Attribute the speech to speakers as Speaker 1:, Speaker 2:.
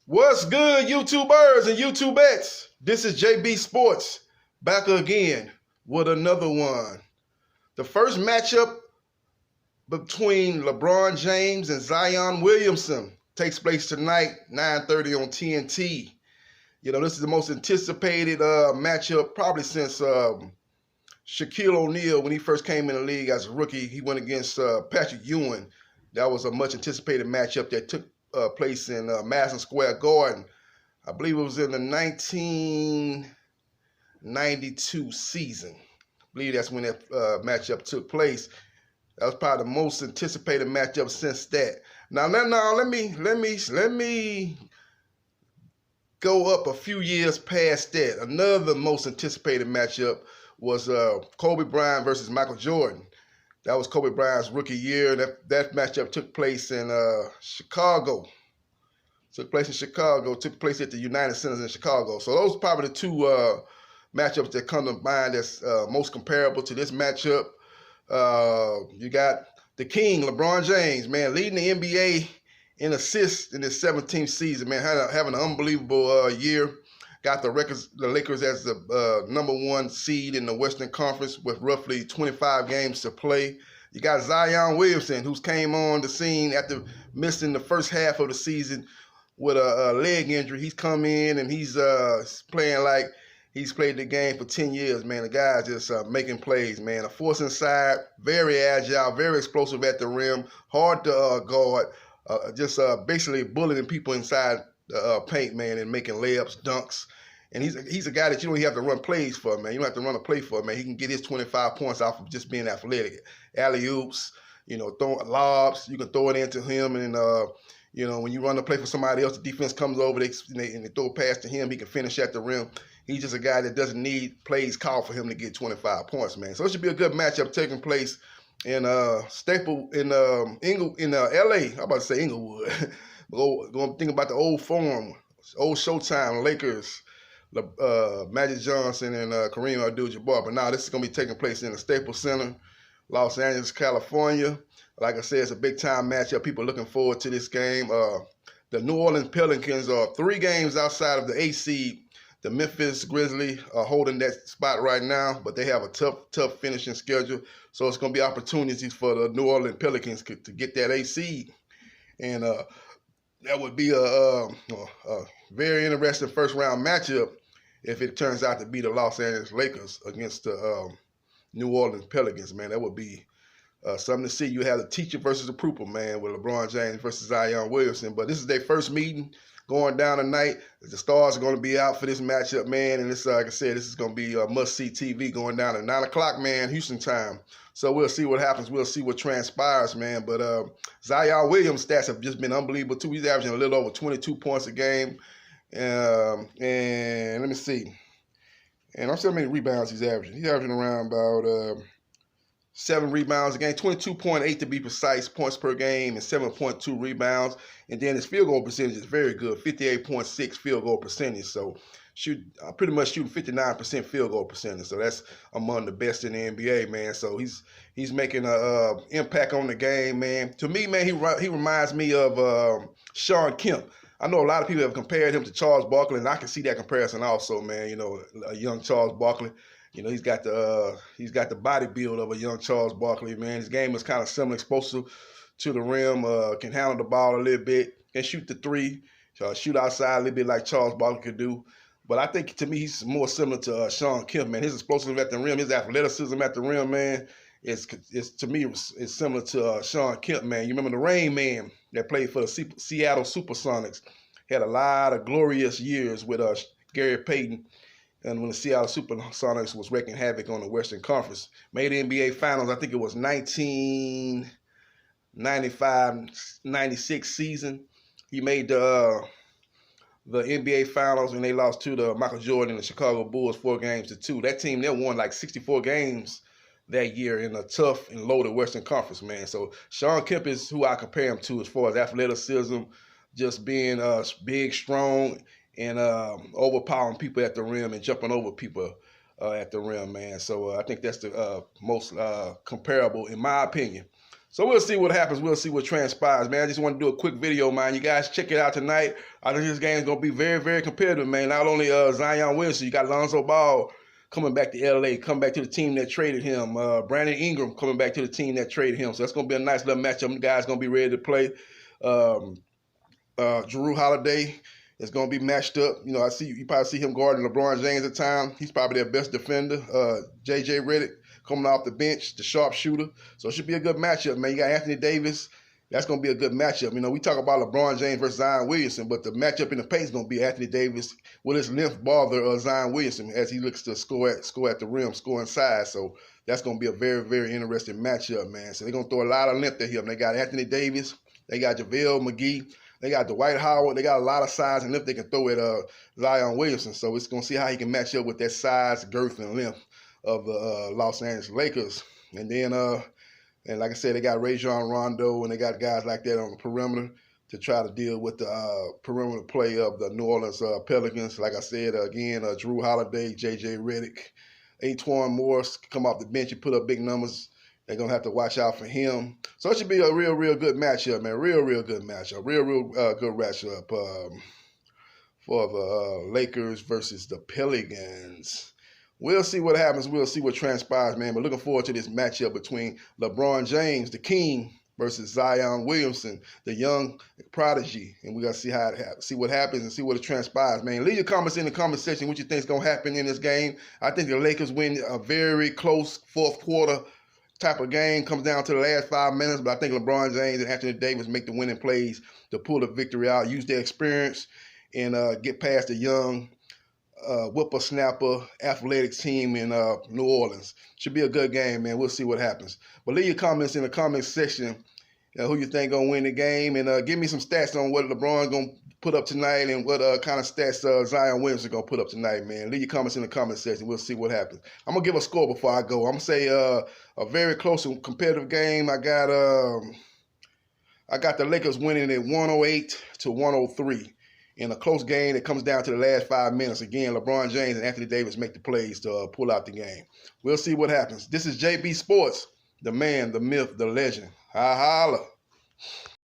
Speaker 1: What's good, YouTubers and YouTubettes? This is JB Sports back again with another one. The first matchup between LeBron James and Zion Williamson takes place tonight, 9:30 on TNT. This is the most anticipated matchup probably since Shaquille O'Neal, when he first came in the league as a rookie. He went against Patrick Ewing. That was a much anticipated matchup that took place in Madison Square Garden. I believe it was in the 1992 season. I believe that's when that matchup took place. That was probably the most anticipated matchup since that. Now let me go up a few years past that. Another most anticipated matchup was Kobe Bryant versus Michael Jordan. That was Kobe Bryant's rookie year. That matchup took place in Chicago. Took place at the United Centers in Chicago. So those are probably the two matchups that come to mind that's most comparable to this matchup. You got the king, LeBron James, man, leading the NBA in assists in his 17th season, man, having an unbelievable year. Got the Lakers as the number one seed in the Western Conference with roughly 25 games to play. You got Zion Williamson, who's came on the scene after missing the first half of the season with a leg injury. He's come in and he's playing like he's played the game for 10 years, man. The guy's just making plays, man. A force inside, very agile, very explosive at the rim, hard to guard, just basically bullying people inside the paint, man, and making layups, dunks. And he's a guy that you don't even have to run plays for, man. You don't have to run a play for, man. He can get his 25 points off of just being athletic. Alley-oops, throwing lobs. You can throw it into him, and when you run a play for somebody else, the defense comes over, and they throw a pass to him. He can finish at the rim. He's just a guy that doesn't need plays called for him to get 25 points, man. So it should be a good matchup taking place in LA. I'm about to say Inglewood. Going think about the old Forum, old Showtime, Lakers, Magic Johnson and Kareem Abdul-Jabbar. But now this is going to be taking place in the Staples Center, Los Angeles, California. Like I said, it's a big-time matchup. People are looking forward to this game. The New Orleans Pelicans are 3 games outside of the 8th seed. The Memphis Grizzlies are holding that spot right now, but they have a tough finishing schedule. So it's going to be opportunities for the New Orleans Pelicans to get that 8th seed. And that would be a very interesting first-round matchup if it turns out to be the Los Angeles Lakers against the New Orleans Pelicans, man. That would be something to see. You have the teacher versus the pupil, man, with LeBron James versus Zion Williamson. But this is their first meeting going down tonight. The stars are going to be out for this matchup, man. And this, like I said, this is going to be must-see TV going down at 9 o'clock, man, Houston time. So we'll see what happens. We'll see what transpires, man. But Zion Williams' stats have just been unbelievable, too. He's averaging a little over 22 points a game. And let me see. And I'm still how many rebounds he's averaging. He's averaging around about 7 rebounds a game, 22.8 to be precise, points per game, and 7.2 rebounds. And then his field goal percentage is very good, 58.6 field goal percentage. So pretty much shooting 59% field goal percentage. So that's among the best in the NBA, man. So he's making an impact on the game, man. To me, man, he reminds me of Shawn Kemp. I know a lot of people have compared him to Charles Barkley, and I can see that comparison also, man. A young Charles Barkley. He's got the body build of a young Charles Barkley, man. His game is kind of similar, explosive to the rim, can handle the ball a little bit, can shoot the 3, shoot outside a little bit like Charles Barkley could do. But I think, to me, he's more similar to Shawn Kemp, man. His explosiveness at the rim, his athleticism at the rim, man, to me, it's similar to Shawn Kemp, man. You remember the Rain Man that played for the Seattle Supersonics? Had a lot of glorious years with Gary Payton, and when the Seattle Supersonics was wreaking havoc on the Western Conference. Made the NBA Finals, I think it was 1995-96 season. He made the NBA Finals, and they lost to the Michael Jordan and the Chicago Bulls 4-2. That team, they won like 64 games that year in a tough and loaded Western Conference, man. So Shawn Kemp is who I compare him to as far as athleticism, just being big, strong, and overpowering people at the rim and jumping over people at the rim, man. So I think that's the most comparable, in my opinion. So we'll see what happens. We'll see what transpires, man. I just want to do a quick video, man. You guys check it out tonight. I think this game is going to be very, very competitive, man. Not only Zion Williamson, you got Lonzo Ball coming back to LA, coming back to the team that traded him. Brandon Ingram coming back to the team that traded him. So that's going to be a nice little matchup. The guys going to be ready to play. Jrue Holiday is going to be matched up. You know, you probably see him guarding LeBron James at time. He's probably their best defender. JJ Redick coming off the bench, the sharpshooter. So it should be a good matchup, man. You got Anthony Davis. That's going to be a good matchup. You know, we talk about LeBron James versus Zion Williamson, but the matchup in the paint is going to be Anthony Davis with his length bother Zion Williamson as he looks to score at the rim, score inside. So that's going to be a very, very interesting matchup, man. So they're going to throw a lot of length at him. They got Anthony Davis. They got JaVale McGee. They got Dwight Howard. They got a lot of size and length they can throw at Zion Williamson. So it's going to see how he can match up with that size, girth, and length of the Los Angeles Lakers. And then, and like I said, they got Rajon Rondo, and they got guys like that on the perimeter to try to deal with the perimeter play of the New Orleans Pelicans. Like I said, again, Jrue Holiday, JJ Redick, Antoine Morris come off the bench and put up big numbers. They're going to have to watch out for him. So it should be a real, real good matchup, man. Real good matchup. Real good matchup for the Lakers versus the Pelicans. We'll see what happens. We'll see what transpires, man. But looking forward to this matchup between LeBron James, the king, versus Zion Williamson, the young prodigy. And we're going to see what happens and see what it transpires, man. Leave your comments in the comment section what you think is going to happen in this game. I think the Lakers win a very close fourth quarter type of game. Comes down to the last 5 minutes, but I think LeBron James and Anthony Davis make the winning plays to pull the victory out, use their experience, and get past the young whippersnapper athletic team in New Orleans. Should be a good game, man. We'll see what happens. But leave your comments in the comment section who you think going to win the game, and give me some stats on what LeBron going to put up tonight and what kind of stats Zion Williamson going to put up tonight, man. Leave your comments in the comment section. We'll see what happens. I'm going to give a score before I go. I'm going to say a very close and competitive game. I got the Lakers winning at 108-103 in a close game that comes down to the last 5 minutes. Again, LeBron James and Anthony Davis make the plays to pull out the game. We'll see what happens. This is JB Sports, the man, the myth, the legend. Holla.